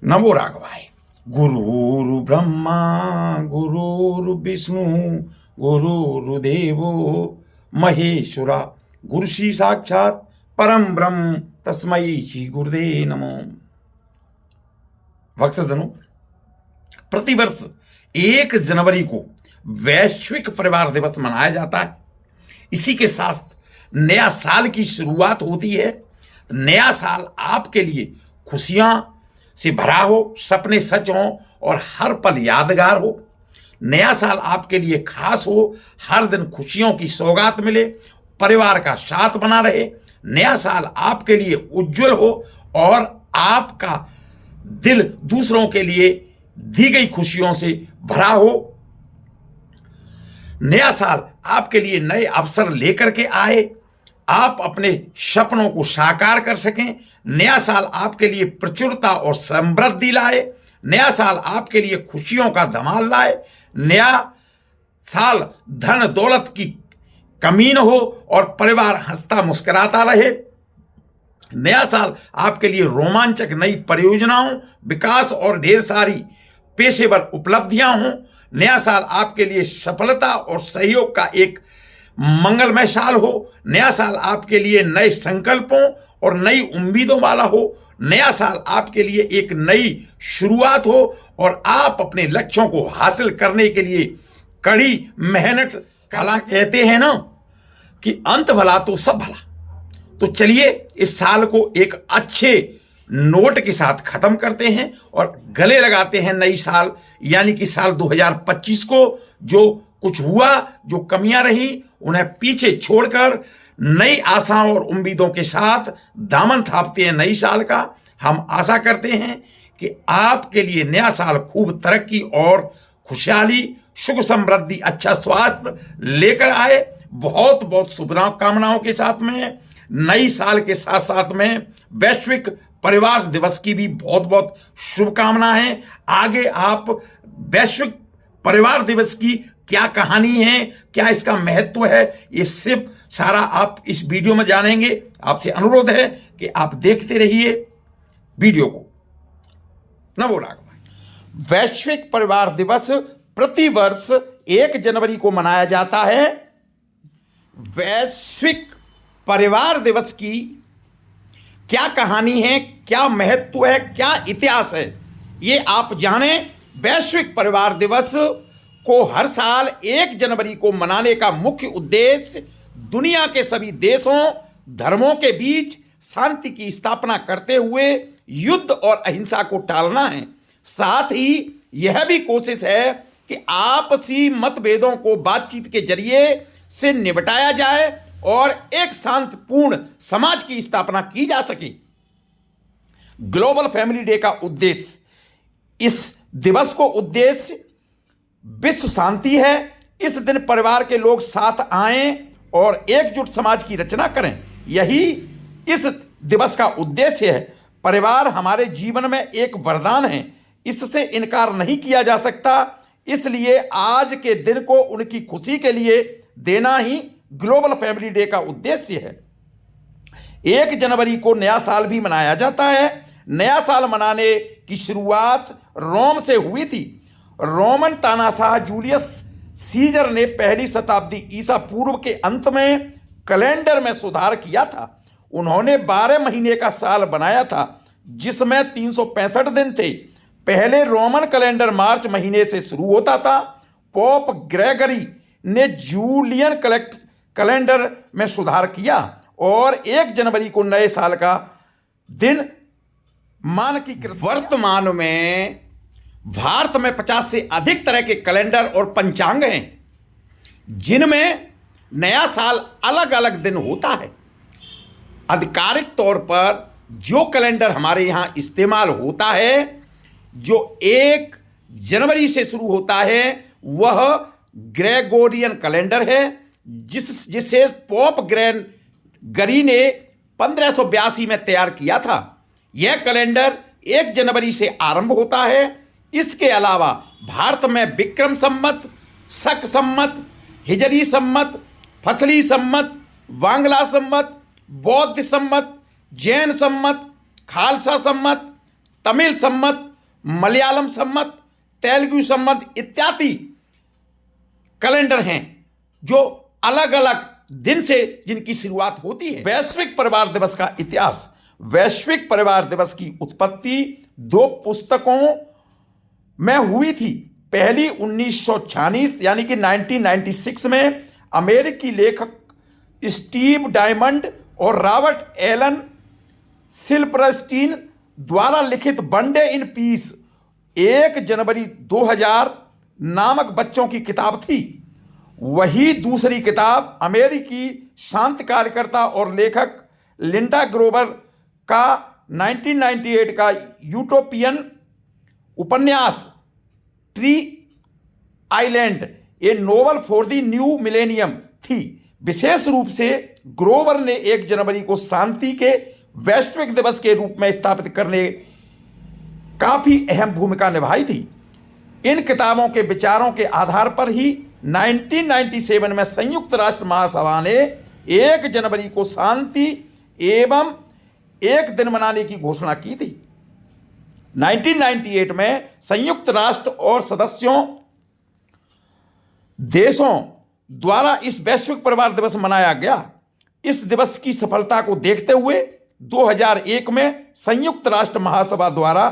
नमो राघवाय। गुरुर् ब्रह्मा गुरुर्विष्णु गुरुर्देवो महेश्वरा गुरुश्री साक्षात परम ब्रह्म तस्मै श्री गुरुदेव नमो। भक्तजनों, प्रतिवर्ष 1 जनवरी को वैश्विक परिवार दिवस मनाया जाता है। इसी के साथ नया साल की शुरुआत होती है। नया साल आपके लिए खुशियां से भरा हो, सपने सच हों और हर पल यादगार हो। नया साल आपके लिए खास हो, हर दिन खुशियों की सौगात मिले, परिवार का साथ बना रहे। नया साल आपके लिए उज्जवल हो और आपका दिल दूसरों के लिए दी गई खुशियों से भरा हो। नया साल आपके लिए नए अवसर लेकर के आए, आप अपने सपनों को साकार कर सकें। नया साल आपके लिए प्रचुरता और समृद्धि लाए। नया साल आपके लिए खुशियों का धमाल लाए। नया साल धन दौलत की कमी न हो और परिवार हंसता मुस्कुराता रहे। नया साल आपके लिए रोमांचक नई परियोजनाओं, विकास और ढेर सारी पेशेवर उपलब्धियां हों। नया साल आपके लिए सफलता और सहयोग का एक मंगलमय साल हो। नया साल आपके लिए नए संकल्पों और नई उम्मीदों वाला हो। नया साल आपके लिए एक नई शुरुआत हो और आप अपने लक्ष्यों को हासिल करने के लिए कड़ी मेहनत कला कहते हैं ना कि अंत भला तो सब भला। तो चलिए इस साल को एक अच्छे नोट के साथ खत्म करते हैं और गले लगाते हैं नई साल यानी कि साल 2025 को। जो कुछ हुआ, जो कमियां रही, उन्हें पीछे छोड़कर नई आशाओं और उम्मीदों के साथ दामन थापते हैं नई साल का। हम आशा करते हैं कि आपके लिए नया साल खूब तरक्की और खुशहाली, सुख समृद्धि, अच्छा स्वास्थ्य लेकर आए। बहुत बहुत शुभकामनाओं के साथ में नई साल के साथ साथ में वैश्विक परिवार दिवस की भी बहुत बहुत शुभकामनाएं। आगे आप वैश्विक परिवार दिवस की क्या कहानी है, क्या इसका महत्व है, ये सिर्फ सारा आप इस वीडियो में जानेंगे। आपसे अनुरोध है कि आप देखते रहिए वीडियो को। नमो राघवाय। वैश्विक परिवार दिवस प्रतिवर्ष 1 जनवरी को मनाया जाता है। वैश्विक परिवार दिवस की क्या कहानी है, क्या महत्व है, क्या इतिहास है, ये आप जानें। वैश्विक परिवार दिवस को हर साल 1 जनवरी को मनाने का मुख्य उद्देश्य दुनिया के सभी देशों, धर्मों के बीच शांति की स्थापना करते हुए युद्ध और अहिंसा को टालना है। साथ ही यह भी कोशिश है कि आपसी मतभेदों को बातचीत के जरिए से निपटाया जाए और एक शांतिपूर्ण समाज की स्थापना की जा सके। ग्लोबल फैमिली डे का उद्देश्य, इस दिवस को उद्देश्य विश्व शांति है। इस दिन परिवार के लोग साथ आएं और एकजुट समाज की रचना करें, यही इस दिवस का उद्देश्य है। परिवार हमारे जीवन में एक वरदान है, इससे इनकार नहीं किया जा सकता। इसलिए आज के दिन को उनकी खुशी के लिए देना ही ग्लोबल फैमिली डे का उद्देश्य है। 1 जनवरी को नया साल भी मनाया जाता है। नया साल मनाने की शुरुआत रोम से हुई थी। रोमन तानाशाह जूलियस सीजर ने पहली शताब्दी ईसा पूर्व के अंत में कैलेंडर में सुधार किया था। उन्होंने 12 महीने का साल बनाया था जिसमें 365 दिन थे। पहले रोमन कैलेंडर मार्च महीने से शुरू होता था। पोप ग्रेगरी ने जूलियन कैलेंडर में सुधार किया और 1 जनवरी को नए साल का दिन मानकीकृत। वर्तमान में भारत में 50 से अधिक तरह के कैलेंडर और पंचांग हैं जिनमें नया साल अलग अलग दिन होता है। आधिकारिक तौर पर जो कैलेंडर हमारे यहाँ इस्तेमाल होता है, जो 1 जनवरी से शुरू होता है, वह ग्रेगोरियन कैलेंडर है जिसे पोप ग्रेगरी ने 1582 में तैयार किया था। यह कैलेंडर 1 जनवरी से आरंभ होता है। इसके अलावा भारत में विक्रम संवत, शक संवत, हिजरी संवत, फसली संवत, बांग्ला संवत, बौद्ध संवत, जैन संवत, खालसा संवत, तमिल संवत, मलयालम संवत, तेलुगु संवत इत्यादि कैलेंडर हैं जो अलग अलग दिन से जिनकी शुरुआत होती है। वैश्विक परिवार दिवस का इतिहास। वैश्विक परिवार दिवस की उत्पत्ति 2 पुस्तकों में हुई थी। पहली 1946 यानी कि 1996 में अमेरिकी लेखक स्टीव डायमंड और रॉबर्ट एलन सिल्बरस्टीन द्वारा लिखित वन डे इन पीस 1 जनवरी 2000 नामक बच्चों की किताब थी। वही दूसरी किताब अमेरिकी शांति कार्यकर्ता और लेखक लिंडा ग्रोवर का 1998 का यूटोपियन उपन्यास tree island A novel for the new millennium थी। विशेष रूप से ग्रोवर ने 1 जनवरी को शांति के वैश्विक दिवस के रूप में स्थापित करने काफी अहम भूमिका निभाई थी। इन किताबों के विचारों के आधार पर ही 1997 में संयुक्त राष्ट्र महासभा ने 1 जनवरी को शांति एवं एक दिन मनाने की घोषणा की थी। 1998 में संयुक्त राष्ट्र और सदस्यों देशों द्वारा इस वैश्विक परिवार दिवस मनाया गया। इस दिवस की सफलता को देखते हुए 2001 में संयुक्त राष्ट्र महासभा द्वारा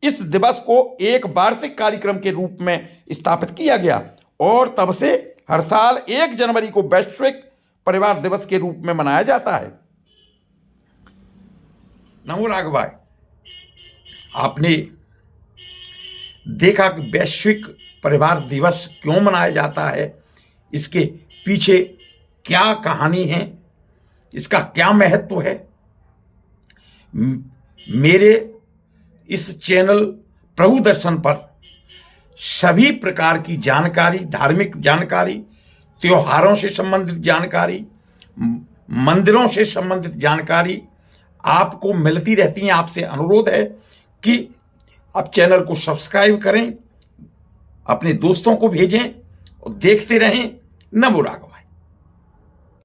इस दिवस को एक वार्षिक कार्यक्रम के रूप में स्थापित किया गया और तब से हर साल 1 जनवरी को वैश्विक परिवार दिवस के रूप में मनाया जाता है। नमो राघव भाई, आपने देखा कि वैश्विक परिवार दिवस क्यों मनाया जाता है, इसके पीछे क्या कहानी है, इसका क्या महत्व है। मेरे इस चैनल प्रभु दर्शन पर सभी प्रकार की जानकारी, धार्मिक जानकारी, त्योहारों से संबंधित जानकारी, मंदिरों से संबंधित जानकारी आपको मिलती रहती है। आपसे अनुरोध है कि आप चैनल को सब्सक्राइब करें, अपने दोस्तों को भेजें और देखते रहें। नमो राघव।